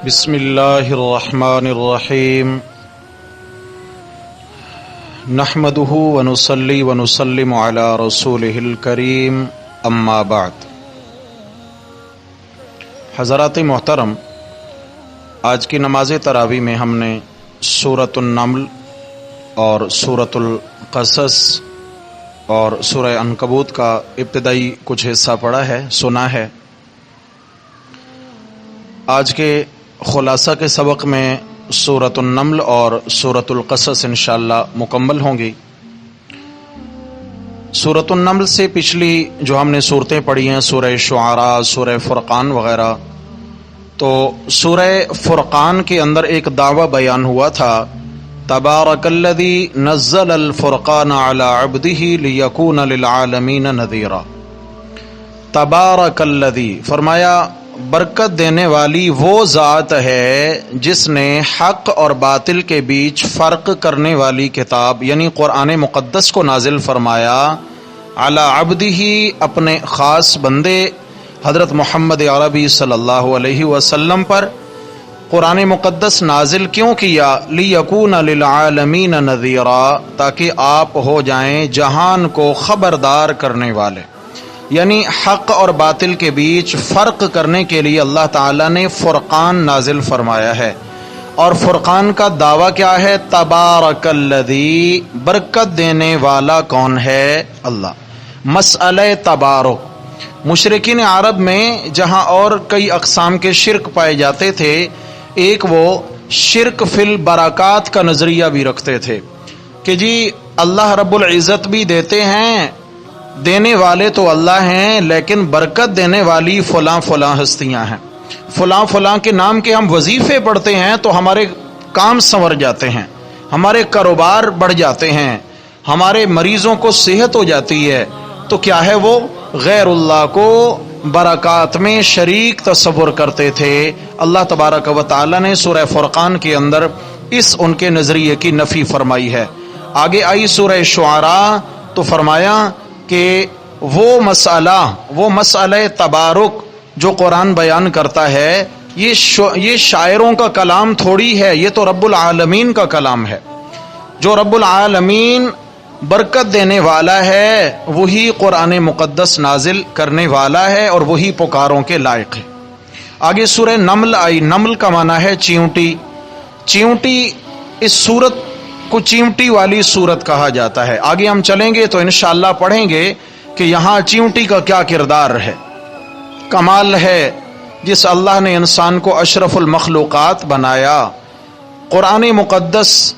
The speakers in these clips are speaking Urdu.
بسم اللہ الرحمن الرحیم نحمده ونصلی ونسلم علی رسولہ الکریم اما بعد۔ حضرات محترم، آج کی نماز تراویح میں ہم نے سورۃ النمل اور سورۃ القصص اور سورہ عنکبوت کا ابتدائی کچھ حصہ پڑھا ہے، سنا ہے۔ آج کے خلاصہ کے سبق میں سورۃ النمل اور سورۃ القصص انشاءاللہ مکمل ہوں گی۔ سورۃ النمل سے پچھلی جو ہم نے صورتیں پڑھی ہیں، سورہ شعراء، سورہ فرقان وغیرہ، تو سورہ فرقان کے اندر ایک دعویٰ بیان ہوا تھا، تبارک الذی نزل الفرقان علی عبدہ لیکون للعالمین نذیرا۔ تبارک الذی، فرمایا برکت دینے والی وہ ذات ہے جس نے حق اور باطل کے بیچ فرق کرنے والی کتاب یعنی قرآن مقدس کو نازل فرمایا علی عبدہ، اپنے خاص بندے حضرت محمد عربی صلی اللہ علیہ وسلم پر۔ قرآن مقدس نازل کیوں کیا؟ لیکون للعالمین نذیرا، تاکہ آپ ہو جائیں جہان کو خبردار کرنے والے، یعنی حق اور باطل کے بیچ فرق کرنے کے لیے اللہ تعالیٰ نے فرقان نازل فرمایا ہے۔ اور فرقان کا دعویٰ کیا ہے؟ تبارک الذی، برکت دینے والا کون ہے؟ اللہ۔ مسئلہ تبارک، مشرکین عرب میں جہاں اور کئی اقسام کے شرک پائے جاتے تھے، ایک وہ شرک فی البرکات کا نظریہ بھی رکھتے تھے کہ جی اللہ رب العزت بھی دیتے ہیں، دینے والے تو اللہ ہیں، لیکن برکت دینے والی فلاں فلاں ہستیاں ہیں، فلاں فلاں کے نام کے ہم وظیفے پڑھتے ہیں تو ہمارے کام سنور جاتے ہیں، ہمارے کاروبار بڑھ جاتے ہیں، ہمارے مریضوں کو صحت ہو جاتی ہے۔ تو کیا ہے؟ وہ غیر اللہ کو برکات میں شریک تصور کرتے تھے۔ اللہ تبارک و تعالی نے سورہ فرقان کے اندر اس ان کے نظریے کی نفی فرمائی ہے۔ آگے آئی سورہ شعراء تو فرمایا کہ وہ مسئلہ تبارک جو قرآن بیان کرتا ہے، یہ شاعروں کا کلام تھوڑی ہے، یہ تو رب العالمین کا کلام ہے۔ جو رب العالمین برکت دینے والا ہے وہی قرآن مقدس نازل کرنے والا ہے اور وہی پکاروں کے لائق ہے۔ آگے سورہ نمل آئی۔ نمل کا معنی ہے چیونٹی۔ چیونٹی، اس سورت کو چیونٹی والی سورت کہا جاتا ہے۔ آگے ہم چلیں گے تو انشاءاللہ پڑھیں گے کہ یہاں چیونٹی کا کیا کردار ہے۔ کمال ہے جس اللہ نے انسان کو اشرف المخلوقات بنایا، قرآن مقدس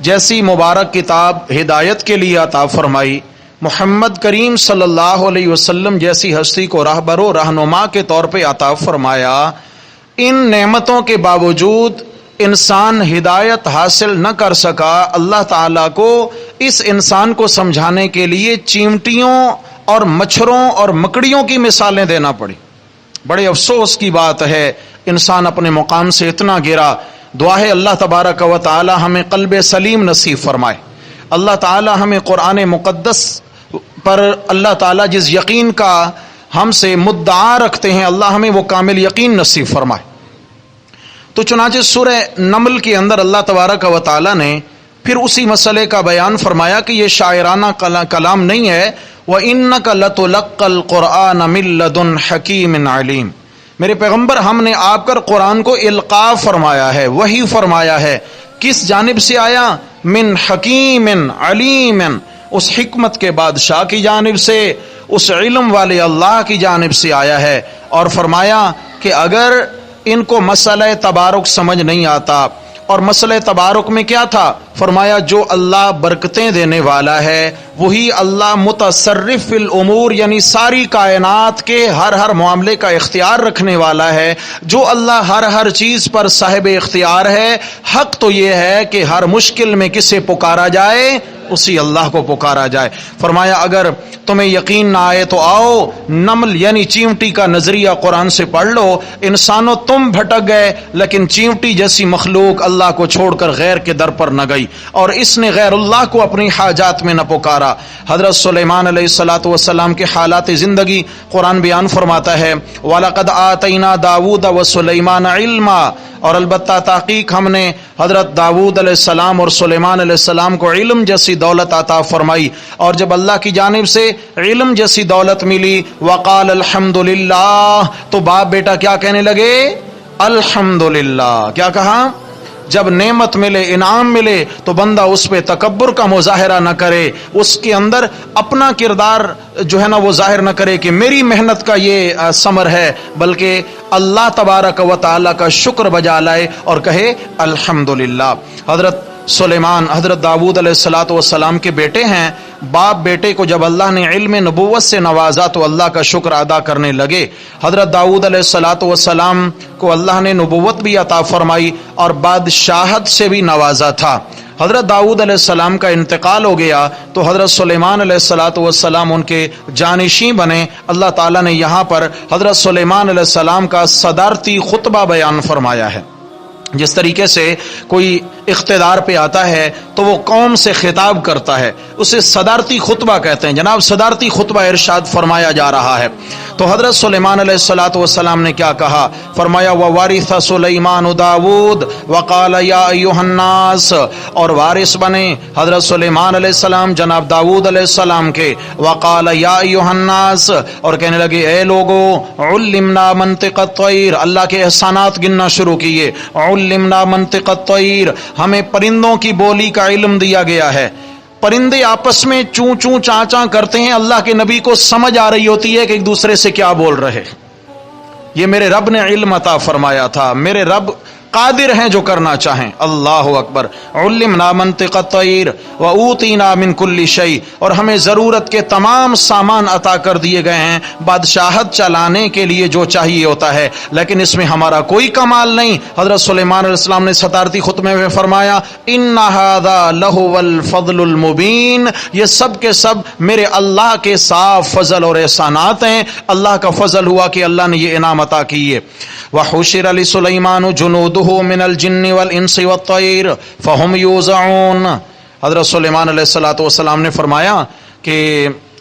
جیسی مبارک کتاب ہدایت کے لیے عطا فرمائی، محمد کریم صلی اللہ علیہ وسلم جیسی ہستی کو راہبر و رہنما کے طور پہ عطا فرمایا۔ ان نعمتوں کے باوجود انسان ہدایت حاصل نہ کر سکا۔ اللہ تعالیٰ کو اس انسان کو سمجھانے کے لیے چیونٹیوں اور مچھروں اور مکڑیوں کی مثالیں دینا پڑی۔ بڑے افسوس کی بات ہے، انسان اپنے مقام سے اتنا گرا۔ دعا ہے اللہ تبارک و تعالی ہمیں قلب سلیم نصیب فرمائے۔ اللہ تعالی ہمیں قرآن مقدس پر اللہ تعالی جس یقین کا ہم سے مدعا رکھتے ہیں، اللہ ہمیں وہ کامل یقین نصیب فرمائے۔ تو چنانچہ سورہ نمل کے اندر اللہ تبارک و تعالی نے پھر اسی مسئلے کا بیان فرمایا کہ یہ شاعرانہ کلام نہیں ہے۔ وَإِنَّكَ لَتُلَقَّى الْقُرْآنَ مِن لَّدُنْ حَكِيمٍ عَلِيمٍ، میرے پیغمبر ہم نے آپ کر قرآن کو القاء فرمایا ہے، وحی فرمایا ہے۔ کس جانب سے آیا؟ من حکیم علیم، اس حکمت کے بادشاہ کی جانب سے، اس علم والے اللہ کی جانب سے آیا ہے۔ اور فرمایا کہ اگر ان کو مسئلہ تبارک سمجھ نہیں آتا، اور مسئلہ تبارک میں کیا تھا؟ فرمایا جو اللہ برکتیں دینے والا ہے وہی اللہ متصرف فی الامور، یعنی ساری کائنات کے ہر معاملے کا اختیار رکھنے والا ہے۔ جو اللہ ہر چیز پر صاحب اختیار ہے، حق تو یہ ہے کہ ہر مشکل میں کسے پکارا جائے؟ اسی اللہ کو پکارا جائے۔ فرمایا اگر تمہیں یقین نہ آئے تو آؤ نمل یعنی چیونٹی کا نظریہ قرآن سے پڑھ لو۔ انسانوں تم بھٹک گئے لیکن چیونٹی جیسی مخلوق اللہ کو چھوڑ کر غیر کے در پر نہ گئی، اور اس نے غیر اللہ کو اپنی حاجات میں نہ پکارا۔ حضرت سلیمان علیہ الصلوۃ والسلام کے حالات زندگی قرآن بیان فرماتا ہے وَلَقَدْ آتَيْنَا دَاوُودَ وَسُلَيْمَانَ عِلْمًا، اور البتہ تحقیق ہم نے حضرت داؤد علیہ السلام اور سلیمان علیہ السلام کو علم جیسی دولت عطا فرمائی، اور جب اللہ کی جانب سے علم جیسی دولت ملی وقال الحمدللہ، تو باپ بیٹا کیا کہنے لگے؟ الحمدللہ۔ کیا کہا؟ جب نعمت ملے، انعام ملے تو بندہ اس پہ تکبر کا مظاہرہ نہ کرے، اس کے اندر اپنا کردار جو ہے نا وہ ظاہر نہ کرے کہ میری محنت کا یہ ثمر ہے، بلکہ اللہ تبارک و تعالی کا شکر بجا لائے اور کہے الحمدللہ۔ حضرت سلیمان حضرت داؤد علیہ الصلوۃ والسلام کے بیٹے ہیں۔ باپ بیٹے کو جب اللہ نے علم نبوت سے نوازا تو اللہ کا شکر ادا کرنے لگے۔ حضرت داؤد علیہ الصلوۃ والسلام کو اللہ نے نبوت بھی عطا فرمائی اور بادشاہت سے بھی نوازا تھا۔ حضرت داؤد علیہ السلام کا انتقال ہو گیا تو حضرت سلیمان علیہ الصلوۃ والسلام ان کے جانشین بنے۔ اللہ تعالیٰ نے یہاں پر حضرت سلیمان علیہ السلام کا صدارتی خطبہ بیان فرمایا ہے۔ جس طریقے سے کوئی اقتدار پہ آتا ہے تو وہ قوم سے خطاب کرتا ہے، اسے صدارتی خطبہ کہتے ہیں۔ جناب صدارتی خطبہ ارشاد فرمایا جا رہا ہے۔ تو حضرت سلیمان علیہ الصلوۃ والسلام نے کیا کہا؟ فرمایا وَوَارِثَ سُلَيْمَانُ دَاوُود وَقَالَ يَا أَيُّهَا النَّاسُ، اور وارث بنے حضرت سلیمان علیہ السلام جناب داؤد علیہ السلام کے۔ وَقَالَ يَا أَيُّهَا النَّاسُ، اور کہنے لگے اے لوگو عُلِّمْنَا مَنطِقَ الطَّيْرِ، اللہ کے احسانات گننا شروع کیے۔ عُلِّمْنَا مَنطِقَ الطَّيْرِ، ہمیں پرندوں کی بولی کا علم دیا گیا ہے۔ پرندے آپس میں چوں چوں چاں چاں کرتے ہیں، اللہ کے نبی کو سمجھ آ رہی ہوتی ہے کہ ایک دوسرے سے کیا بول رہے۔ یہ میرے رب نے علم عطا فرمایا تھا، میرے رب قادر ہیں جو کرنا چاہیں۔ اللہ اکبر۔ علمنا منطق الطیر واوتینا من کل شیء، اور ہمیں ضرورت کے تمام سامان عطا کر دیے گئے ہیں بادشاہت چلانے کے لیے جو چاہیے ہوتا ہے، لیکن اس میں ہمارا کوئی کمال نہیں۔ حضرت سلیمان علیہ السلام نے صدارتی خطبے میں فرمایا ان ھذا لہو الفضل المبین، یہ سب کے سب میرے اللہ کے صاف فضل اور احسانات ہیں۔ اللہ کا فضل ہوا کہ اللہ نے یہ انعام عطا کیے۔ وحشر لسلیمان جنودہ من الجن والانس والطیر فهم یوزعون۔ حضرت سلیمان علیہ الصلوۃ والسلام نے فرمایا کہ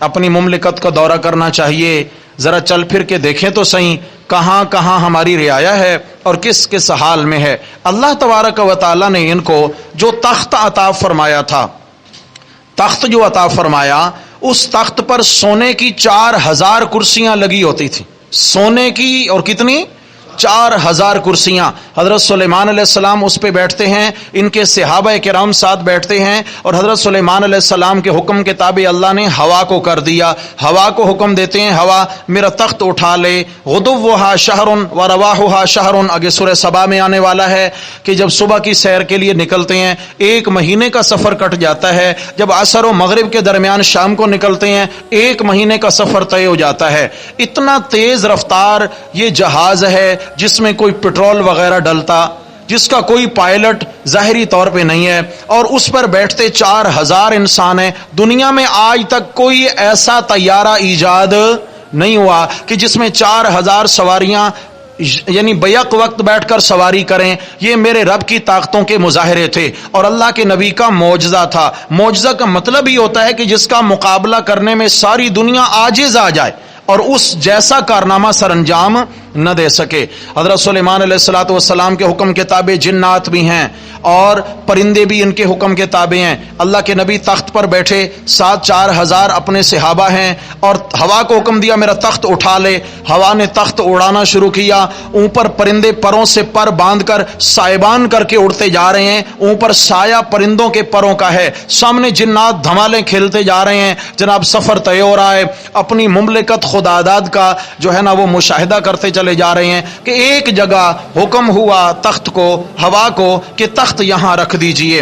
اپنی مملکت کا دورہ کرنا چاہیے، ذرا چل پھر کے دیکھیں تو صحیح کہاں کہاں ہماری رعایا ہے اور کس کس حال میں ہے۔ اللہ تبارک و تعالی نے ان کو جو تخت عطا فرمایا تھا، تخت جو عطا فرمایا، اس تخت پر سونے کی 4000 کرسیاں لگی ہوتی تھیں، سونے کی، اور کتنی؟ 4000 کرسیاں۔ حضرت سلیمان علیہ السلام اس پہ بیٹھتے ہیں، ان کے صحابہ کرام ساتھ بیٹھتے ہیں، اور حضرت سلیمان علیہ السلام کے حکم کے تابع اللہ نے ہوا کو کر دیا۔ ہوا کو حکم دیتے ہیں ہوا میرا تخت اٹھا لے، غدوھا شہر و رواحھا شہر۔ آگے سورہ سبا میں آنے والا ہے کہ جب صبح کی سیر کے لیے نکلتے ہیں 1 مہینے کا سفر کٹ جاتا ہے، جب عصر و مغرب کے درمیان شام کو نکلتے ہیں 1 مہینے کا سفر طے ہو جاتا ہے۔ اتنا تیز رفتار یہ جہاز ہے جس میں کوئی پٹرول وغیرہ ڈلتا، جس کا کوئی پائلٹ ظاہری طور پہ نہیں ہے، اور اس پر بیٹھتے 4000 انسان ہیں۔ دنیا میں آج تک کوئی ایسا طیارہ ایجاد نہیں ہوا کہ جس میں 4000 سواریاں یعنی بیک وقت بیٹھ کر سواری کریں۔ یہ میرے رب کی طاقتوں کے مظاہرے تھے اور اللہ کے نبی کا معجزہ تھا۔ معجزہ کا مطلب ہی ہوتا ہے کہ جس کا مقابلہ کرنے میں ساری دنیا عاجز آ جائے اور اس جیسا کارنامہ سر انجام نہ دے سکے۔ حضرت سلیمان علیہ الصلوۃ والسلام کے حکم کے تابع جنات بھی ہیں اور پرندے بھی ان کے حکم کے تابع ہیں۔ اللہ کے نبی تخت پر بیٹھے، ساتھ 4000 اپنے صحابہ ہیں، اور ہوا کو حکم دیا میرا تخت اٹھا لے۔ ہوا نے تخت اڑانا شروع کیا، اوپر پرندے پروں سے پر باندھ کر سائبان کر کے اڑتے جا رہے ہیں، اوپر سایہ پرندوں کے پروں کا ہے، سامنے جنات دھمالے کھیلتے جا رہے ہیں۔ جناب سفر طے ہو رہا ہے، اپنی مملکت خداداد کا جو ہے نا وہ مشاہدہ کرتے چلے جا رہے ہیں کہ ایک جگہ حکم ہوا تخت کو، ہوا کو، کہ تخت یہاں رکھ دیجئے۔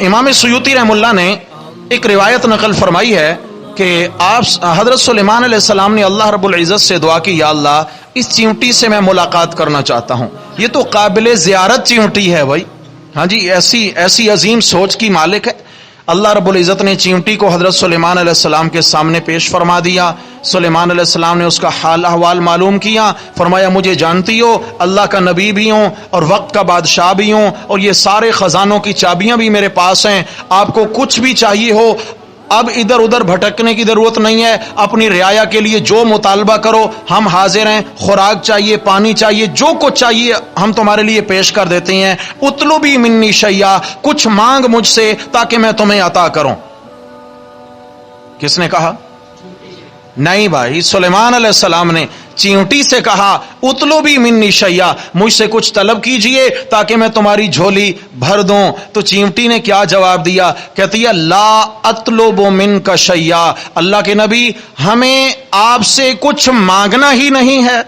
امام سیوطی رحمہ اللہ نے ایک روایت نقل فرمائی ہے کہ آپ حضرت سلیمان علیہ السلام نے اللہ رب العزت سے دعا کی، یا اللہ اس چیونٹی سے میں ملاقات کرنا چاہتا ہوں، یہ تو قابل زیارت چیونٹی ہے بھائی، ہاں جی، ایسی عظیم سوچ کی مالک ہے۔ اللہ رب العزت نے چیونٹی کو حضرت سلیمان علیہ السلام کے سامنے پیش فرما دیا۔ سلیمان علیہ السلام نے اس کا حال احوال معلوم کیا، فرمایا مجھے جانتی ہو، اللہ کا نبی بھی ہوں اور وقت کا بادشاہ بھی ہوں، اور یہ سارے خزانوں کی چابیاں بھی میرے پاس ہیں، آپ کو کچھ بھی چاہیے ہو اب ادھر ادھر بھٹکنے کی ضرورت نہیں ہے، اپنی رعایا کے لیے جو مطالبہ کرو ہم حاضر ہیں، خوراک چاہیے، پانی چاہیے، جو کچھ چاہیے ہم تمہارے لیے پیش کر دیتے ہیں، اطلبی منی شیئا، کچھ مانگ مجھ سے تاکہ میں تمہیں عطا کروں۔ کس نے کہا؟ نہیں بھائی، سلیمان علیہ السلام نے چیونٹی سے کہا اطلبی منی شیئا، مجھ سے کچھ طلب کیجئے تاکہ میں تمہاری جھولی بھر دوں۔ تو چیونٹی نے کیا جواب دیا؟ کہتی ہے لا اطلب منک شیئا، اللہ کے نبی ہمیں آپ سے کچھ مانگنا ہی نہیں ہے،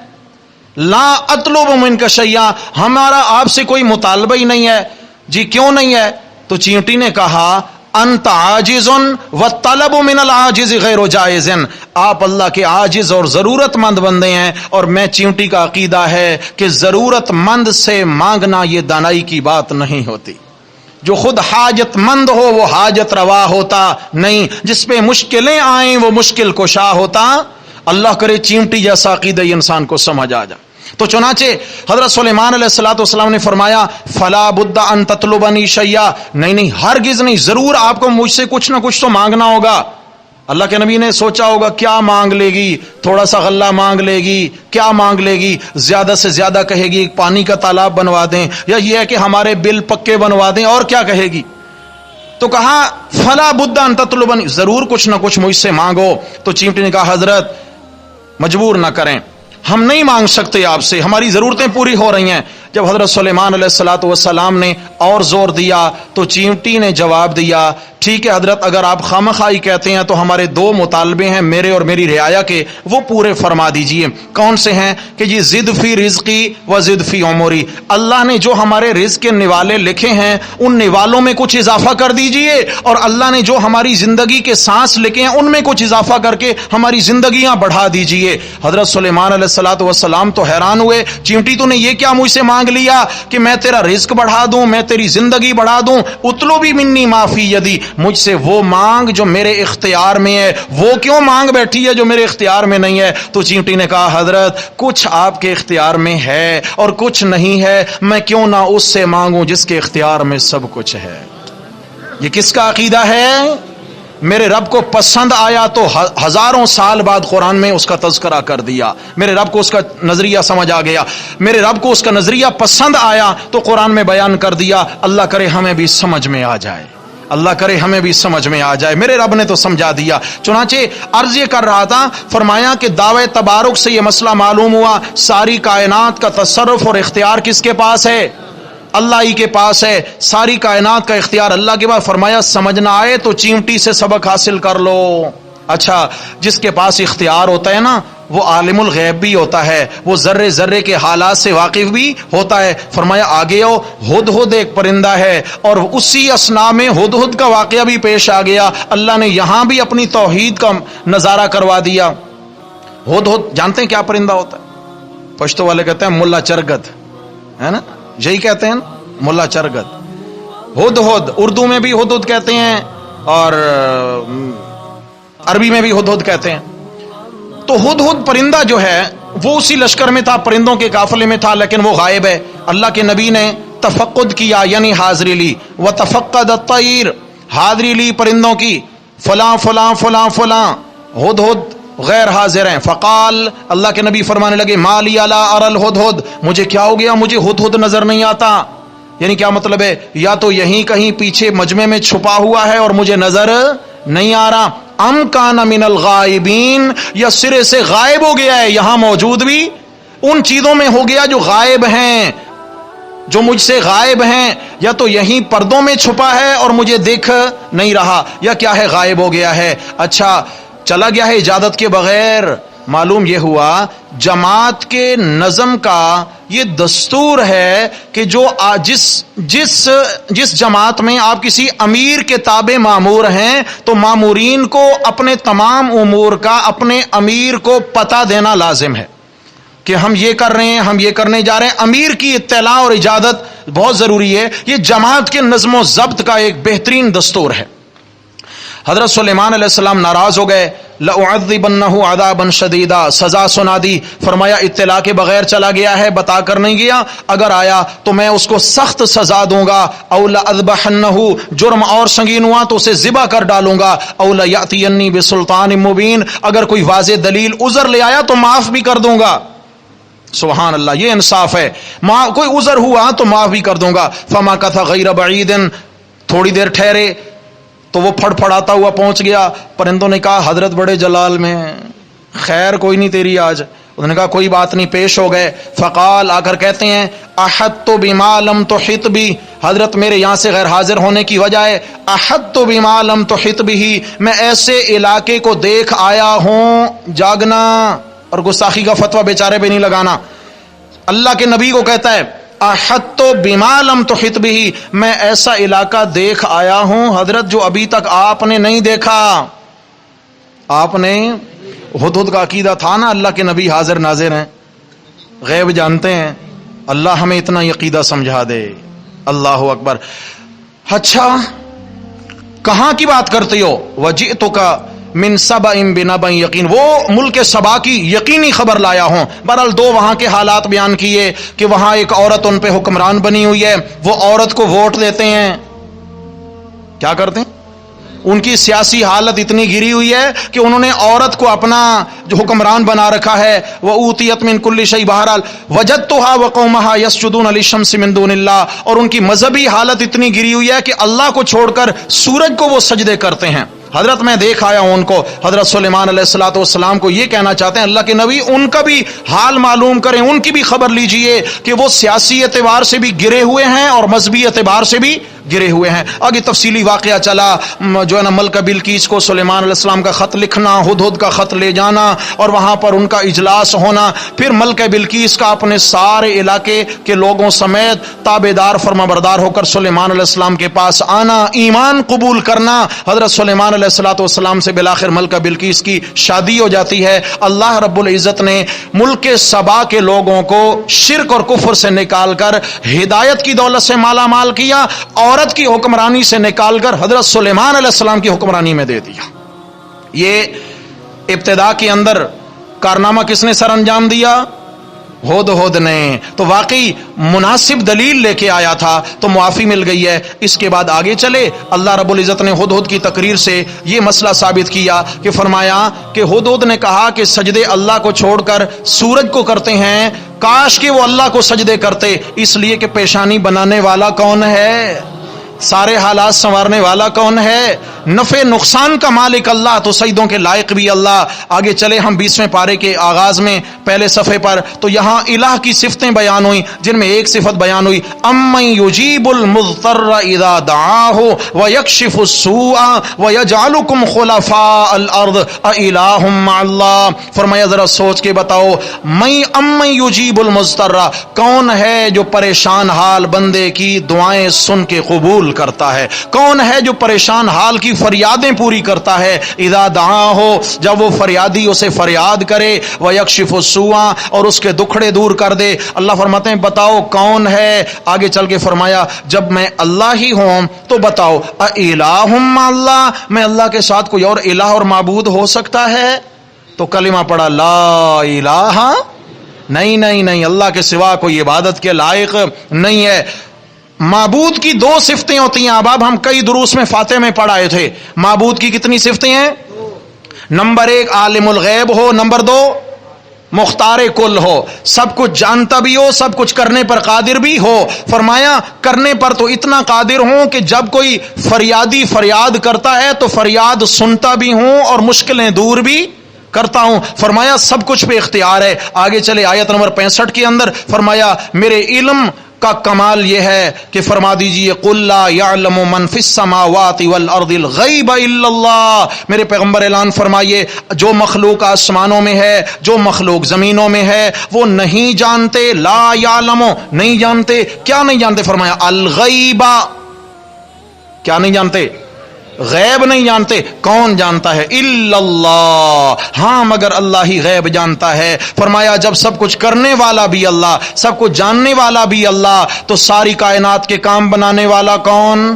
لا اطلب منک شیئا، ہمارا آپ سے کوئی مطالبہ ہی نہیں ہے۔ جی کیوں نہیں ہے؟ تو چیونٹی نے کہا انت عاجز والطلب من العاجز غیر جائز، آپ اللہ کے عاجز اور ضرورت مند بندے ہیں، اور میں چیونٹی کا عقیدہ ہے کہ ضرورت مند سے مانگنا یہ دانائی کی بات نہیں ہوتی، جو خود حاجت مند ہو وہ حاجت روا ہوتا نہیں، جس پہ مشکلیں آئیں وہ مشکل کشا ہوتا۔ اللہ کرے چیونٹی جیسا عقیدہ انسان کو سمجھ آ جائے۔ تو چنانچہ حضرت سلیمان علیہ السلام نے فرمایا فلا بد ان تطلبنی شیئا، نہیں ہرگز نہیں، ضرور آپ کو مجھ سے کچھ نہ کچھ تو مانگنا ہوگا۔ اللہ کے نبی نے سوچا ہوگا کیا مانگ لے گی، تھوڑا سا غلہ مانگ لے گی، کیا مانگ لے گی، زیادہ سے زیادہ کہے گی پانی کا تالاب بنوا دیں، یا یہ ہے کہ ہمارے بل پکے بنوا دیں، اور کیا کہے گی؟ تو کہا فلا بد ان تطلبنی، ضرور کچھ نہ کچھ مجھ سے مانگو۔ تو چیونٹی نے کہا حضرت مجبور نہ کریں، ہم نہیں مانگ سکتے آپ سے، ہماری ضرورتیں پوری ہو رہی ہیں۔ جب حضرت سلیمان علیہ السلام نے اور زور دیا تو چیونٹی نے جواب دیا ٹھیک ہے حضرت، اگر آپ خامخواہی کہتے ہیں تو ہمارے دو مطالبے ہیں میرے اور میری رعایا کے، وہ پورے فرما دیجئے۔ کون سے ہیں؟ کہ جی زد فی رزقی و زد فی عمری، اللہ نے جو ہمارے رزق کے نوالے لکھے ہیں ان نوالوں میں کچھ اضافہ کر دیجئے، اور اللہ نے جو ہماری زندگی کے سانس لکھے ہیں ان میں کچھ اضافہ کر کے ہماری زندگیاں بڑھا دیجئے۔ حضرت سلیمان علیہ السلام تو حیران ہوئے، چیونٹی تو نے یہ کیا مجھ سے مانگ لیا کہ میں تیرا رزق بڑھا دوں، میں تیری زندگی بڑھا دوں؟ اطلبی منی ما فی یدی، مجھ سے وہ مانگ جو میرے اختیار میں ہے، وہ کیوں مانگ بیٹھی ہے جو میرے اختیار میں نہیں ہے؟ تو چیونٹی نے کہا حضرت کچھ آپ کے اختیار میں ہے اور کچھ نہیں ہے، میں کیوں نہ اس سے مانگوں جس کے اختیار میں سب کچھ ہے۔ یہ کس کا عقیدہ ہے؟ میرے رب کو پسند آیا تو ہزاروں سال بعد قرآن میں اس کا تذکرہ کر دیا، میرے رب کو اس کا نظریہ سمجھ آ گیا، میرے رب کو اس کا نظریہ پسند آیا تو قرآن میں بیان کر دیا۔ اللہ کرے ہمیں بھی سمجھ میں آ جائے، اللہ کرے ہمیں بھی سمجھ میں آ جائے، میرے رب نے تو سمجھا دیا۔ چنانچہ عرض یہ کر رہا تھا، فرمایا کہ دعوے تبارک سے یہ مسئلہ معلوم ہوا، ساری کائنات کا تصرف اور اختیار کس کے پاس ہے؟ اللہ ہی کے پاس ہے، ساری کائنات کا اختیار اللہ کے پاس۔ فرمایا سمجھ نہ آئے تو چیونٹی سے سبق حاصل کر لو۔ اچھا، جس کے پاس اختیار ہوتا ہے نا وہ عالم الغیب بھی ہوتا ہے، وہ ذرے ذرے کے حالات سے واقف بھی ہوتا ہے۔ فرمایا آگے ہو، ہدہد ایک پرندہ ہے، اور اسی اثناء میں ہدہد کا واقعہ بھی پیش آ گیا، اللہ نے یہاں بھی اپنی توحید کا نظارہ کروا دیا۔ ہدہد جانتے ہیں کیا پرندہ ہوتا ہے؟ پشتو والے کہتے ہیں ملا چرگد، ہے نا، یہی کہتے ہیں ملا چرگد۔ ہدہد اردو میں بھی ہدہد کہتے ہیں اور عربی میں بھی ہدہد کہتے ہیں۔ تو ہدہد پرندہ جو ہے وہ اسی لشکر میں تھا، پرندوں کے قافلے میں تھا، لیکن وہ غائب ہے۔ اللہ کے نبی نے تفقد کیا، یعنی حاضری لی، وتفقد الطیر، حاضری لی پرندوں کی، فلاں فلاں فلاں فلاں، ہدہد غیر حاضر ہیں۔ فقال، اللہ کے نبی فرمانے لگے ما لی لا اری الہدہد، مجھے کیا ہو گیا، مجھے ہدہد نظر نہیں آتا۔ یعنی کیا مطلب ہے؟ یا تو یہیں کہیں پیچھے مجمع میں چھپا ہوا ہے اور مجھے نظر نہیں آ رہا، ام کان من الغائبین، یا سرے سے غائب ہو گیا ہے، یہاں موجود بھی ان چیزوں میں ہو گیا جو غائب ہیں، جو مجھ سے غائب ہیں، یا تو یہیں پردوں میں چھپا ہے اور مجھے دیکھ نہیں رہا، یا کیا ہے غائب ہو گیا ہے۔ اچھا چلا گیا ہے اجازت کے بغیر، معلوم یہ ہوا جماعت کے نظم کا یہ دستور ہے کہ جس جماعت میں آپ کسی امیر کے تابع مامور ہیں تو مامورین کو اپنے تمام امور کا اپنے امیر کو پتہ دینا لازم ہے کہ ہم یہ کر رہے ہیں، ہم یہ کرنے جا رہے ہیں. امیر کی اطلاع اور اجازت بہت ضروری ہے. یہ جماعت کے نظم و ضبط کا ایک بہترین دستور ہے. حضرت سلیمان علیہ السلام ناراض ہو گئے. لَأُعَذِّبَنَّهُ عَذَابًا شَدِيدًا، سزا سنا دی. فرمایا اطلاع کے بغیر چلا گیا ہے، بتا کر نہیں گیا، اگر آیا تو میں اس کو سخت سزا دوں گا. اَوْ لَأَذْبَحَنَّهُ، جرم اور سنگین ہوا تو اسے ذبح کر ڈالوں گا. اَوْ لَيَأْتِيَنِّي بِسُلْطَانٍ مُبِينٍ، اگر کوئی واضح دلیل عذر لے آیا تو معاف بھی کر دوں گا. سبحان اللہ، یہ انصاف ہے. کوئی عذر ہوا تو معاف بھی کر دوں گا. فَمَكَثَ غَيْرَ بَعِيدٍ، تھوڑی دیر ٹھہرے تو وہ پھڑ پھڑاتا ہوا پہنچ گیا. پرندوں نے کہا حضرت بڑے جلال میں، خیر کوئی نہیں تیری آج. انہوں نے کہا کوئی بات نہیں، پیش ہو گئے. فقال، آ کر کہتے ہیں احطت بما لم تحط بی، حضرت میرے یہاں سے غیر حاضر ہونے کی وجہ ہے احطت بما لم تحط بی، میں ایسے علاقے کو دیکھ آیا ہوں. جاگنا اور گستاخی کا فتویٰ بیچارے پہ نہیں لگانا. اللہ کے نبی کو کہتا ہے احطت بما لم تحط بہ، میں ایسا علاقہ دیکھ آیا ہوں حضرت جو ابھی تک آپ نے نہیں دیکھا. آپ نے ہدہد کا عقیدہ تھا نا، اللہ کے نبی حاضر ناظر ہیں، غیب جانتے ہیں. اللہ ہمیں اتنا عقیدہ سمجھا دے. اللہ اکبر. اچھا کہاں کی بات کرتے ہو؟ وجئتک من سبأ بنبأ یقین، وہ ملک سبا کی یقینی خبر لایا ہوں. بہرحال دو وہاں کے حالات بیان کیے کہ وہاں ایک عورت ان پہ حکمران بنی ہوئی ہے، وہ عورت کو ووٹ دیتے ہیں. کیا کرتے ہیں؟ ان کی سیاسی حالت اتنی گری ہوئی ہے کہ انہوں نے عورت کو اپنا جو حکمران بنا رکھا ہے. وَأُوتِيَتْ مِن كُلِّ شَيْءٍ، بہرحال وَجَدتُّهَا وَقَوْمَهَا يَسْجُدُونَ لِلشَّمْسِ مِن دُونِ اللَّهِ، اور ان کی مذہبی حالت اتنی گری ہوئی ہے کہ اللہ کو چھوڑ کر سورج کو وہ سجدے کرتے ہیں. حضرت میں دیکھ آیا ہوں ان کو. حضرت سلیمان علیہ الصلوۃ والسلام کو یہ کہنا چاہتے ہیں اللہ کے نبی ان کا بھی حال معلوم کریں، ان کی بھی خبر لیجئے کہ وہ سیاسی اعتبار سے بھی گرے ہوئے ہیں اور مذہبی اعتبار سے بھی گرے ہوئے ہیں. آگے تفصیلی واقعہ چلا، جو ہے نا ملکہ بلقیس کو سلیمان علیہ السلام کا خط لکھنا، ہدہد کا خط لے جانا اور وہاں پر ان کا اجلاس ہونا، پھر ملکہ بلقیس کا اپنے سارے علاقے کے لوگوں سمیت تابعدار فرمانبردار ہو کر سلیمان علیہ السلام کے پاس آنا، ایمان قبول کرنا. حضرت سلیمان علیہ الصلوۃ والسلام سے بالآخر ملکہ بلقیس کی شادی ہو جاتی ہے. اللہ رب العزت نے ملک سبا کے لوگوں کو شرک اور کفر سے نکال کر ہدایت کی دولت سے مالا مال کیا، عورت کی حکمرانی سے نکال کر حضرت سلیمان علیہ السلام کی حکمرانی میں دے دیا. یہ ابتدا کے اندر کارنامہ کس نے سر انجام دیا؟ ہدہد نے. تو واقعی مناسب دلیل لے کے آیا تھا تو معافی مل گئی ہے. اس کے بعد آگے چلے، اللہ رب العزت نے ہدہد کی تقریر سے یہ مسئلہ ثابت کیا کہ فرمایا کہ ہدہد نے کہا کہ سجدے اللہ کو چھوڑ کر سورج کو کرتے ہیں، کاش کہ وہ اللہ کو سجدے کرتے، اس لیے کہ پیشانی بنانے والا کون ہے، سارے حالات سنوارنے والا کون ہے، نفع نقصان کا مالک اللہ، تو سجدوں کے لائق بھی اللہ. آگے چلے ہم 20ویں پارے کے آغاز میں پہلے صفحے پر، تو یہاں الہ کی صفتیں بیان ہوئی جن میں ایک صفت بیان ہوئی امن یجیب المضطر اذا دعاہ ویکشف السوء ویجعلکم خلفاء الارض االہ مع اللہ. فرمایا ذرا سوچ کے بتاؤ، امن یجیب المضطر، کون ہے جو پریشان حال بندے کی دعائیں سن کے قبول کرتا ہے، کون ہے جو پریشان حال کی فریادیں پوری کرتا ہے. اذا دعا ہو، جب وہ فریادی اسے فریاد کرے، ویکشف السوء، اور اس کے دکھڑے دور کر دے. اللہ فرماتے ہیں بتاؤ کون ہے. آگے چل کے فرمایا جب میں اللہ ہی ہوں تو بتاؤ الہ مع اللہ، میں اللہ کے ساتھ کوئی اور الہ اور معبود ہو سکتا ہے؟ تو کلمہ پڑھا لا الہ، نہیں نہیں نہیں، اللہ کے سوا کوئی عبادت کے لائق نہیں ہے. معبود کی دو صفتیں ہوتی ہیں. اب ہم کئی دروس میں فاتح میں پڑھائے تھے معبود کی کتنی صفتیں ہیں؟ نمبر 1 عالم الغیب ہو، نمبر 2 مختار کل ہو، سب کچھ جانتا بھی ہو، سب کچھ کرنے پر قادر بھی ہو. فرمایا کرنے پر تو اتنا قادر ہوں کہ جب کوئی فریادی فریاد کرتا ہے تو فریاد سنتا بھی ہوں اور مشکلیں دور بھی کرتا ہوں. فرمایا سب کچھ پہ اختیار ہے. آگے چلے آیت نمبر 65 کے اندر فرمایا میرے علم کا کمال یہ ہے کہ فرما دیجئے قل لا یعلم من فی السماوات والارض الغیب الا اللہ. میرے پیغمبر اعلان فرمائیے جو مخلوق آسمانوں میں ہے، جو مخلوق زمینوں میں ہے، وہ نہیں جانتے. لا یعلم نہیں جانتے. کیا نہیں جانتے؟ فرمایا الغیب. کیا نہیں جانتے؟ غیب نہیں جانتے. کون جانتا ہے؟ الا اللہ. ہاں مگر اللہ ہی غیب جانتا ہے. فرمایا جب سب کچھ کرنے والا بھی اللہ، سب کچھ جاننے والا بھی اللہ، تو ساری کائنات کے کام بنانے والا کون؟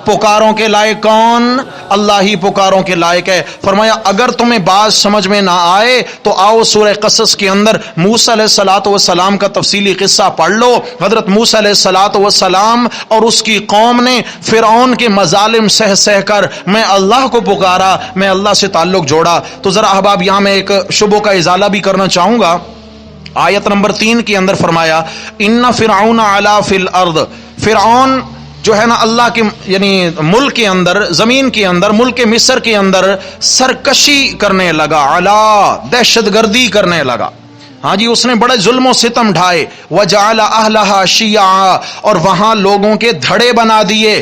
پکاروں کے لائق کون؟ اللہ ہی پکاروں کے لائق ہے. فرمایا اگر تمہیں بات سمجھ میں نہ آئے تو آؤ سورہ قصص کے اندر موسیٰ علیہ الصلوۃ والسلام کا تفصیلی قصہ پڑھ لو. حضرت موسیٰ علیہ الصلوۃ والسلام اور اس کی قوم نے فرعون کے مظالم سہ سہ کر میں اللہ کو پکارا، میں اللہ سے تعلق جوڑا. تو ذرا احباب یہاں میں ایک شبہ کا ازالہ بھی کرنا چاہوں گا. آیت نمبر 3 کے اندر فرمایا ان فرعون علا فی الارض. فرعون جو ہے نا اللہ کے یعنی ملک کے اندر، زمین کے اندر، ملک مصر کے اندر سرکشی کرنے لگا، علا دہشت گردی کرنے لگا. ہاں جی، اس نے بڑے ظلم و ستم ڈھائے. وجعل اہلہا شیعا، اور وہاں لوگوں کے دھڑے بنا دیے.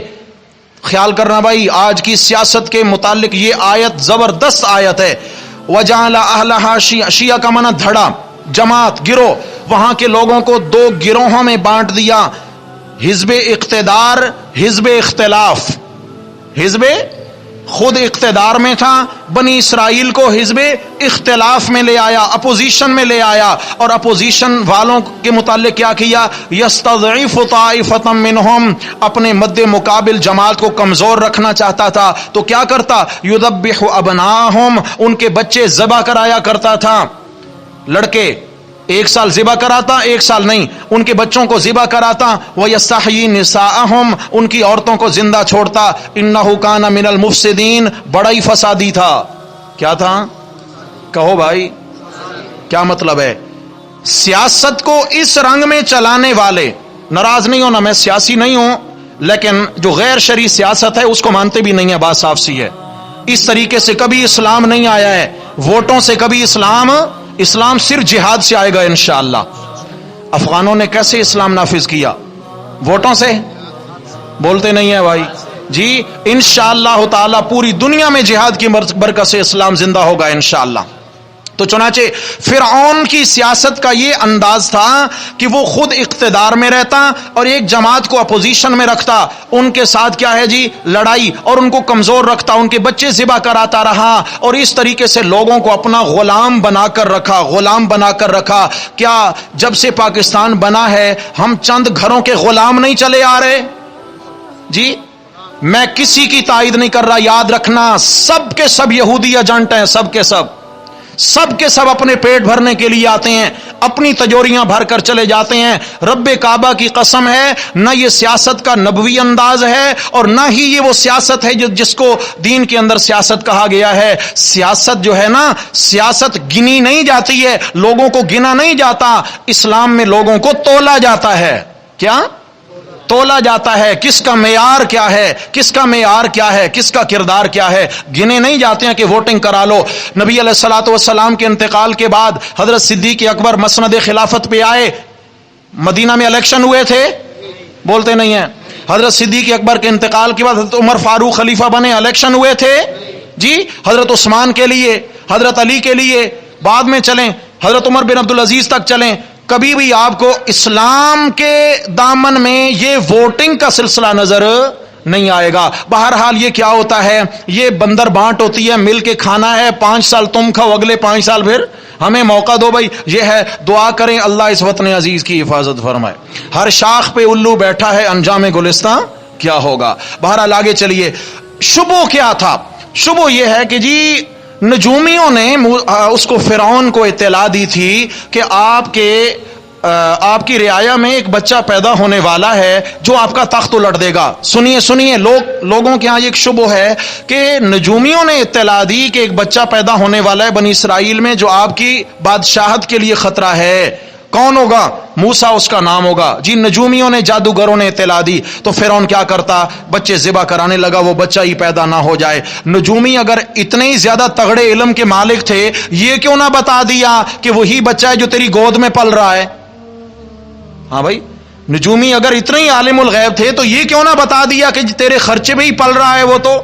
خیال کرنا بھائی، آج کی سیاست کے متعلق یہ آیت زبردست آیت ہے. وجعل اہلہا شیعا، شیعہ کا معنی دھڑا، جماعت، گروہ. وہاں کے لوگوں کو 2 گروہوں میں بانٹ دیا، حزب اقتدار، حزب اختلاف. حزب خود اقتدار میں تھا، بنی اسرائیل کو حزب اختلاف میں لے آیا، اپوزیشن میں لے آیا. اور اپوزیشن والوں کے متعلق کیا کیا؟ یستضعف طائفۃ منہم، اپنے مد مقابل جماعت کو کمزور رکھنا چاہتا تھا. تو کیا کرتا؟ یذبح ابناہم، ان کے بچے ذبح کرایا کرتا تھا. لڑکے 1 سال ذبح کراتا، 1 سال نہیں، ان کے بچوں کو ذبح کراتا. وَيَسْتَحْيِي نِسَاءَهُمْ، ان کی عورتوں کو زندہ چھوڑتا. إِنَّهُ كَانَ مِنَ الْمُفْسِدِينَ، بڑا ہی فسادی تھا. کیا تھا؟ کہو بھائی کیا مطلب ہے؟ سیاست کو اس رنگ میں چلانے والے، ناراض نہیں ہونا، میں سیاسی نہیں ہوں، لیکن جو غیر شرعی سیاست ہے اس کو مانتے بھی نہیں ہے. بات صاف سی ہے. اس طریقے سے کبھی اسلام نہیں آیا ہے. ووٹوں سے کبھی اسلام صرف جہاد سے آئے گا انشاءاللہ. افغانوں نے کیسے اسلام نافذ کیا؟ ووٹوں سے. بولتے نہیں ہیں بھائی جی. انشاءاللہ تعالی پوری دنیا میں جہاد کی برکت سے اسلام زندہ ہوگا انشاءاللہ. تو چنانچہ فرعون کی سیاست کا یہ انداز تھا کہ وہ خود اقتدار میں رہتا اور ایک جماعت کو اپوزیشن میں رکھتا، ان کے ساتھ کیا ہے جی لڑائی، اور ان کو کمزور رکھتا، ان کے بچے ذبح کراتا رہا، اور اس طریقے سے لوگوں کو اپنا غلام بنا کر رکھا، غلام بنا کر رکھا. کیا جب سے پاکستان بنا ہے ہم چند گھروں کے غلام نہیں چلے آ رہے جی؟ میں کسی کی تائید نہیں کر رہا، یاد رکھنا سب کے سب یہودی ایجنٹ ہیں، سب کے سب اپنے پیٹ بھرنے کے لیے آتے ہیں، اپنی تجوریاں بھر کر چلے جاتے ہیں. رب کعبہ کی قسم ہے، نہ یہ سیاست کا نبوی انداز ہے اور نہ ہی یہ وہ سیاست ہے جس کو دین کے اندر سیاست کہا گیا ہے. سیاست جو ہے نا، سیاست گنی نہیں جاتی ہے، لوگوں کو گنا نہیں جاتا. اسلام میں لوگوں کو تولا جاتا ہے. کیا تولا جاتا ہے؟ کس کا معیار کیا ہے، کس کا معیار کیا ہے، کس کا کردار کیا ہے. گنے نہیں جاتے ہیں کہ ووٹنگ کرا لو. نبی علیہ الصلوۃ والسلام کے انتقال کے بعد حضرت صدیق اکبر مسند خلافت پہ آئے. مدینہ میں الیکشن ہوئے تھے، بولتے نہیں ہیں. حضرت صدیق اکبر کے انتقال کے بعد حضرت عمر فاروق خلیفہ بنے، الیکشن ہوئے تھے جی. حضرت عثمان کے لیے، حضرت علی کے لیے، بعد میں چلیں حضرت عمر بن عبدالعزیز تک چلیں. کبھی بھی آپ کو اسلام کے دامن میں یہ ووٹنگ کا سلسلہ نظر نہیں آئے گا. بہرحال یہ کیا ہوتا ہے؟ یہ بندر بانٹ ہوتی ہے، مل کے کھانا ہے. 5 سال تم کھاؤ، اگلے 5 سال پھر ہمیں موقع دو بھائی. یہ ہے، دعا کریں اللہ اس وطن عزیز کی حفاظت فرمائے. ہر شاخ پہ الو بیٹھا ہے، انجام گلستاں کیا ہوگا. بہرحال آگے چلیے. شبہ کیا تھا؟ شبہ یہ ہے کہ جی نجومیوں نے اس کو فرعون کو اطلاع دی تھی کہ آپ کی رعایا میں ایک بچہ پیدا ہونے والا ہے جو آپ کا تخت الٹ دے گا. سنیے لوگوں کے ہاں ایک شبہ ہے کہ نجومیوں نے اطلاع دی کہ ایک بچہ پیدا ہونے والا ہے بنی اسرائیل میں جو آپ کی بادشاہت کے لیے خطرہ ہے. کون ہوگا؟ موسیٰ اس کا نام ہوگا جی. نجومیوں نے، جادوگروں نے اطلاع دی. تو فرعون کیا کرتا؟ بچے ذبح کرانے لگا، وہ بچہ ہی پیدا نہ ہو جائے. نجومی اگر اتنے ہی زیادہ تگڑے علم کے مالک تھے، یہ کیوں نہ بتا دیا کہ وہی بچہ ہے جو تیری گود میں پل رہا ہے؟ ہاں بھائی، نجومی اگر اتنے ہی عالم الغیب تھے تو یہ کیوں نہ بتا دیا کہ تیرے خرچے میں ہی پل رہا ہے وہ؟ تو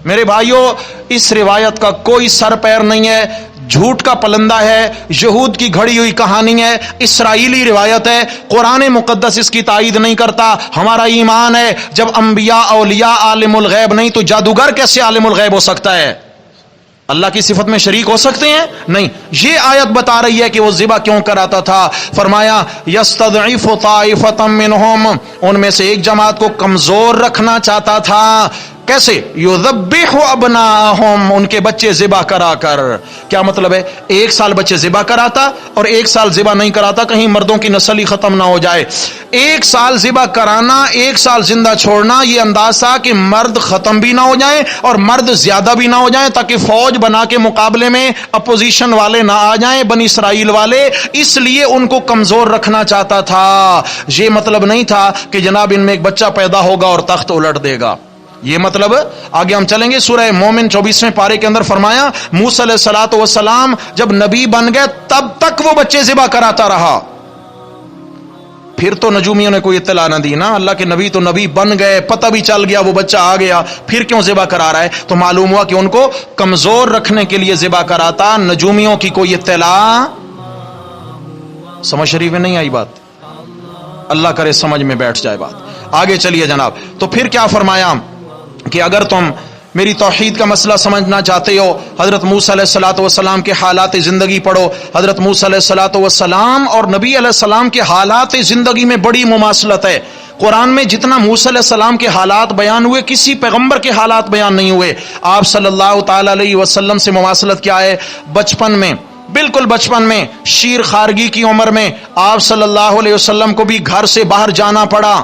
میرے بھائیوں، اس روایت کا کوئی سر پیر نہیں ہے، جھوٹ کا پلندہ ہے، یہود کی گھڑی ہوئی کہانی ہے، اسرائیلی روایت ہے، قرآن مقدس اس کی تائید نہیں کرتا۔ ہمارا ایمان ہے جب انبیاء اولیاء عالم الغیب نہیں تو جادوگر کیسے عالم الغیب ہو سکتا ہے؟ اللہ کی صفت میں شریک ہو سکتے ہیں؟ نہیں۔ یہ آیت بتا رہی ہے کہ وہ ذبح کیوں کراتا تھا۔ فرمایا یستضعف طائفۃ منہم، ان میں سے ایک جماعت کو کمزور رکھنا چاہتا تھا۔ کیسے؟ یذبح ابناءہم، ان کے بچے ذبح کرا کر۔ کیا مطلب ہے؟ ایک سال بچے ذبح کراتا اور ایک سال ذبح نہیں کراتا، کہیں مردوں کی نسل ہی ختم نہ ہو جائے۔ ایک سال ذبح کرانا، ایک سال زندہ چھوڑنا، یہ انداز تھا کہ مرد ختم بھی نہ ہو جائیں اور مرد زیادہ بھی نہ ہو جائیں، تاکہ فوج بنا کے مقابلے میں اپوزیشن والے نہ آ جائیں، بنی اسرائیل والے۔ اس لیے ان کو کمزور رکھنا چاہتا تھا۔ یہ مطلب نہیں تھا کہ جناب ان میں ایک بچہ پیدا ہوگا اور تخت الٹ دے گا۔ یہ مطلب آگے ہم چلیں گے سورہ مومن 24ویں پارے کے اندر فرمایا موسیٰ علیہ الصلوۃ والسلام جب نبی بن گئے تب تک وہ بچے ذبح کراتا رہا۔ پھر تو نجومیوں نے کوئی اطلاع نہ دی نا، اللہ کے نبی تو نبی بن گئے، پتہ بھی چل گیا وہ بچہ آ گیا، پھر کیوں ذبح کرا رہا ہے؟ تو معلوم ہوا کہ ان کو کمزور رکھنے کے لیے ذبح کراتا، نجومیوں کی کوئی اطلاع۔ سمجھ شریف میں نہیں آئی بات؟ اللہ کرے سمجھ میں بیٹھ جائے بات۔ آگے چلیے جناب، تو پھر کیا فرمایا کہ اگر تم میری توحید کا مسئلہ سمجھنا چاہتے ہو، حضرت موسیٰ علیہ الصلوۃ والسلام کے حالات زندگی پڑھو۔ حضرت موسیٰ علیہ الصلوۃ والسلام اور نبی علیہ السلام کے حالات زندگی میں بڑی مماثلت ہے۔ قرآن میں جتنا موسیٰ علیہ السلام کے حالات بیان ہوئے، کسی پیغمبر کے حالات بیان نہیں ہوئے۔ آپ صلی اللہ تعالی علیہ وسلم سے مماثلت کیا ہے؟ بچپن میں، بالکل بچپن میں، شیر خارگی کی عمر میں آپ صلی اللہ علیہ وسلم کو بھی گھر سے باہر جانا پڑا۔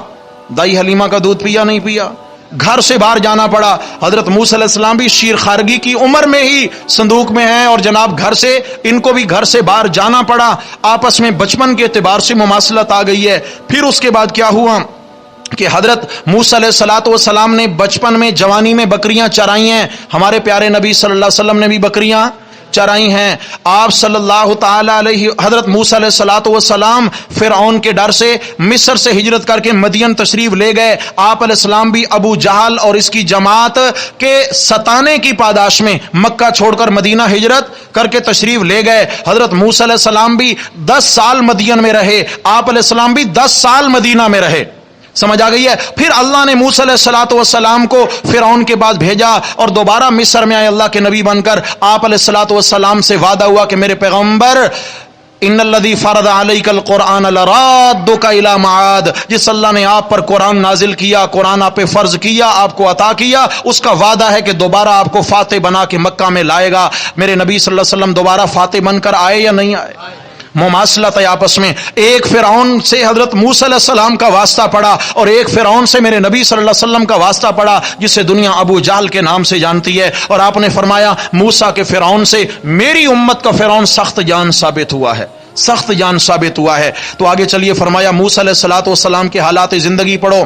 دائی حلیمہ کا دودھ پیا نہیں پیا؟ گھر سے باہر جانا پڑا۔ حضرت موسیٰ علیہ السلام بھی شیر خارگی کی عمر میں ہی صندوق میں ہیں، اور جناب گھر سے، ان کو بھی گھر سے باہر جانا پڑا۔ آپس میں بچپن کے اعتبار سے مماثلت آ گئی ہے۔ پھر اس کے بعد کیا ہوا کہ حضرت موسیٰ علیہ الصلوۃ والسلام نے بچپن میں، جوانی میں بکریاں چرائی ہیں۔ ہمارے پیارے نبی صلی اللہ علیہ وسلم نے بھی بکریاں چرائی ہیں۔ آپ صلی اللہ تعالی علیہ، حضرت موسیٰ علیہ الصلوۃ والسلام فرعون کے ڈر سے مصر سے ہجرت کر کے مدین تشریف لے گئے۔ آپ علیہ السلام بھی ابو جہل اور اس کی جماعت کے ستانے کی پاداش میں مکہ چھوڑ کر مدینہ ہجرت کر کے تشریف لے گئے۔ حضرت موسیٰ علیہ السلام بھی 10 سال مدین میں رہے، آپ علیہ السلام بھی 10 سال مدینہ میں رہے۔ سمجھ آ گئی ہے؟ پھر اللہ نے موسیٰ علیہ الصلوۃ والسلام کو فرعون کے بعد بھیجا اور دوبارہ مصر میں آئے اللہ کے نبی بن کر۔ آپ علیہ الصلوۃ والسلام سے وعدہ ہوا کہ میرے پیغمبر، ان الذی فرض علیک القرآن لرادک الی معاد، جس اللہ نے آپ پر قرآن نازل کیا، قرآن آپ پہ فرض کیا، آپ کو عطا کیا، اس کا وعدہ ہے کہ دوبارہ آپ کو فاتح بنا کے مکہ میں لائے گا۔ میرے نبی صلی اللہ علیہ وسلم دوبارہ فاتح بن کر آئے یا نہیں آئے؟ مماثلت ہے آپس میں۔ ایک فرعون سے حضرت موسیٰ علیہ السلام کا واسطہ پڑا اور ایک فرعون سے میرے نبی صلی اللہ علیہ وسلم کا واسطہ پڑا، جسے دنیا ابو جہل کے نام سے جانتی ہے۔ اور آپ نے فرمایا موسیٰ کے فرعون سے میری امت کا فرعون سخت جان ثابت ہوا ہے، سخت جان ثابت ہوا ہے۔ تو آگے چلیے، فرمایا موسیٰ علیہ الصلوۃ والسلام کے حالات زندگی پڑھو۔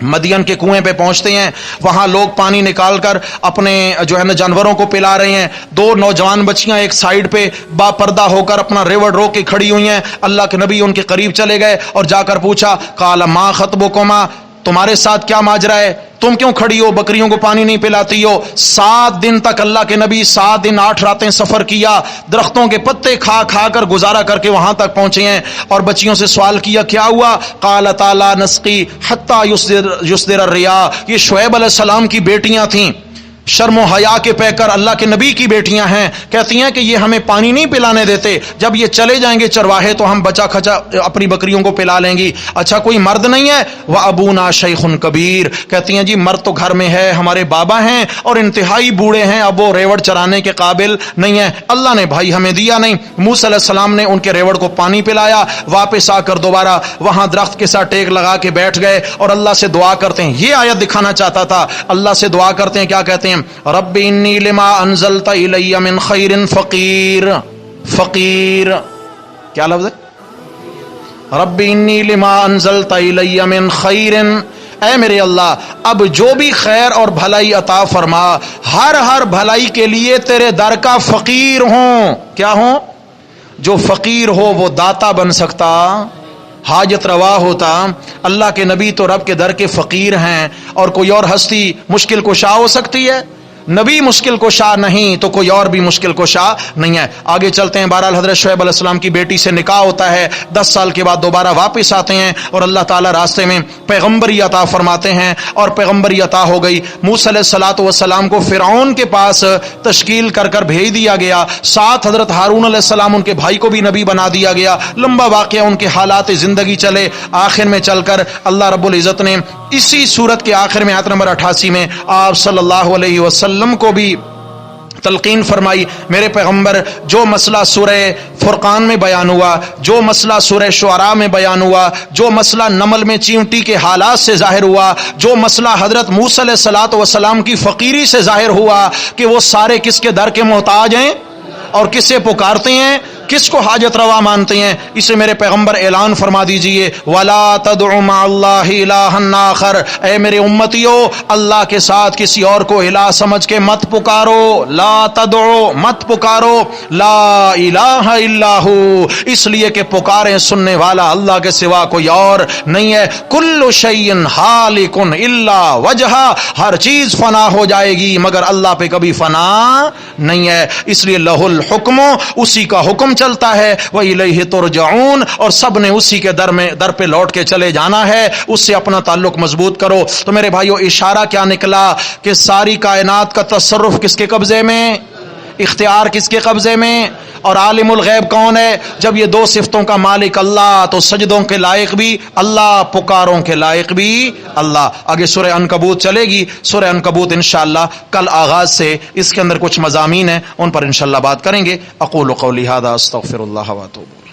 مدین کے کنویں پہ پہنچتے ہیں، وہاں لوگ پانی نکال کر اپنے جو ہے نا جانوروں کو پلا رہے ہیں۔ 2 نوجوان بچیاں ایک سائیڈ پہ با پردہ ہو کر اپنا ریوڑ رو کے کھڑی ہوئی ہیں۔ اللہ کے نبی ان کے قریب چلے گئے اور جا کر پوچھا، قال ما خطبکما، تمہارے ساتھ کیا ماجرا ہے؟ تم کیوں کھڑی ہو، بکریوں کو پانی نہیں پلاتی ہو؟ 7 دن تک اللہ کے نبی 7 دن 8 راتیں سفر کیا، درختوں کے پتے کھا کھا کر گزارا کر کے وہاں تک پہنچے ہیں۔ اور بچیوں سے سوال کیا، کیا ہوا؟ قال تعالی نسقی حتی یصدر الرعاء، یہ شعیب علیہ السلام کی بیٹیاں تھیں، شرم و حیا کے پیکر اللہ کے نبی کی بیٹیاں ہیں، کہتی ہیں کہ یہ ہمیں پانی نہیں پلانے دیتے، جب یہ چلے جائیں گے چرواہے تو ہم بچا کھچا اپنی بکریوں کو پلا لیں گی۔ اچھا کوئی مرد نہیں ہے؟ وَأَبُونَا شَيْخٌ کبیر، کہتی ہیں جی مرد تو گھر میں ہے، ہمارے بابا ہیں اور انتہائی بوڑھے ہیں، اب وہ ریوڑ چرانے کے قابل نہیں ہے، اللہ نے بھائی ہمیں دیا نہیں۔ موسیٰ علیہ السلام نے ان کے ریوڑ کو پانی پلایا، واپس آ کر دوبارہ وہاں درخت کے ساتھ ٹیک لگا کے بیٹھ گئے اور اللہ سے دعا کرتے ہیں۔ یہ آیت دکھانا چاہتا تھا، اللہ سے دعا کرتے ہیں، کیا کہتے ہیں؟ رب انی لما انزلت الی من خیر فقیر۔ فقیر کیا لفظ ہے؟ رب انی لما انزلت الی من خیر، اے میرے اللہ اب جو بھی خیر اور بھلائی عطا فرما، ہر بھلائی کے لیے تیرے در کا فقیر ہوں۔ کیا ہوں؟ جو فقیر ہو وہ داتا بن سکتا حاجت روا ہوتا. اللہ کے نبی تو رب کے در کے فقیر ہیں، اور کوئی اور ہستی مشکل کشا ہو سکتی ہے؟ نبی مشکل کشا نہیں تو کوئی اور بھی مشکل کشا نہیں ہے. آگے چلتے ہیں. بہرحال حضرت شعیب علیہ السلام کی بیٹی سے نکاح ہوتا ہے، 10 سال کے بعد دوبارہ واپس آتے ہیں اور اللہ تعالیٰ راستے میں پیغمبری عطا فرماتے ہیں، اور پیغمبری عطا ہو گئی. موسیٰ علیہ الصلوۃ والسلام کو فرعون کے پاس تشکیل کر کر بھیج دیا گیا. ساتھ حضرت ہارون علیہ السلام ان کے بھائی کو بھی نبی بنا دیا گیا. لمبا واقعہ ان کے حالات زندگی چلے. آخر میں چل کر اللہ رب العزت نے اسی صورت کے آخر میں آیت نمبر 88 میں آپ صلی اللہ علیہ وسلم کو بھی تلقین فرمائی. میرے پیغمبر، جو مسئلہ سورہ فرقان میں بیان ہوا، جو مسئلہ سورہ شعراء میں بیان ہوا، جو مسئلہ نمل میں چیونٹی کے حالات سے ظاہر ہوا، جو مسئلہ حضرت موسیٰ علیہ الصلوۃ والسلام کی فقیری سے ظاہر ہوا کہ وہ سارے کس کے در کے محتاج ہیں اور کسے پکارتے ہیں، کس کو حاجت روا مانتے ہیں، اسے میرے پیغمبر اعلان فرما دیجئے. وَلَا تَدْعُ مَعَ اللَّهِ إِلَٰهًا آخَرَ، اے میرے امتیو، اللہ کے ساتھ کسی اور کو الہ سمجھ کے مت پکارو. لا تدعو، مت پکارو. لا الہ الا ہو، اس لیے کہ پکاریں سننے والا اللہ کے سوا کوئی اور نہیں ہے. کل شیء ہالک الا وجہہ، ہر چیز فنا ہو جائے گی مگر اللہ پہ کبھی فنا نہیں ہے. اس لیے لہ الحکم، اسی کا حکم چلتا ہے. وَإِلَيْهِ تُرْجَعُونَ، اور سب نے اسی کے در پہ لوٹ کے چلے جانا ہے. اس سے اپنا تعلق مضبوط کرو. تو میرے بھائیو، اشارہ کیا نکلا کہ ساری کائنات کا تصرف کس کے قبضے میں، اختیار کس کے قبضے میں، اور عالم الغیب کون ہے؟ جب یہ دو صفتوں کا مالک اللہ، تو سجدوں کے لائق بھی اللہ، پکاروں کے لائق بھی اللہ. آگے سورہ عنکبوت چلے گی. سورہ عنکبوت انشاءاللہ کل آغاز سے اس کے اندر کچھ مضامین ہیں، ان پر انشاءاللہ بات کریں گے. اقول قولی ھذا استغفر اللہ واتوب.